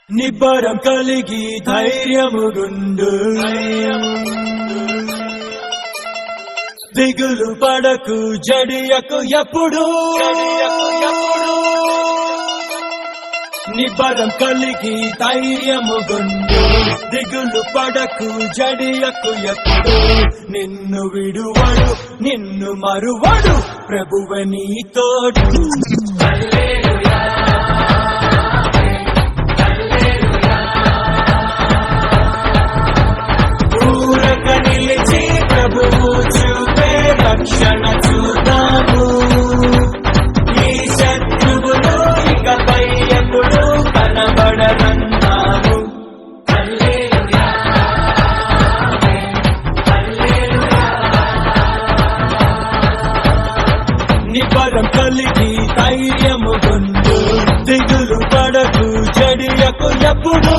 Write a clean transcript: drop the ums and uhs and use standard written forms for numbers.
నిబ్బరం కలిగి ధైర్యముగుండు దిగులు పడకు జడియకు ఎప్పుడు నిబ్బరం కలిగి ధైర్యముగుండు దిగులు పడకు జడియకు ఎప్పుడు నిన్ను విడువడు నిన్ను మరువడు ప్రభువే నీ తోడు ఊరక నిలిచి ప్రభువు చూపే రక్షణ చూద్దాము ఈ శత్రువులు ఇకపై ఎప్పుడు కనబడరన్నాము నిబ్బరం కలిగి ధైర్యముగుండు దిగులు పడకు జడియకు ఎప్పుడు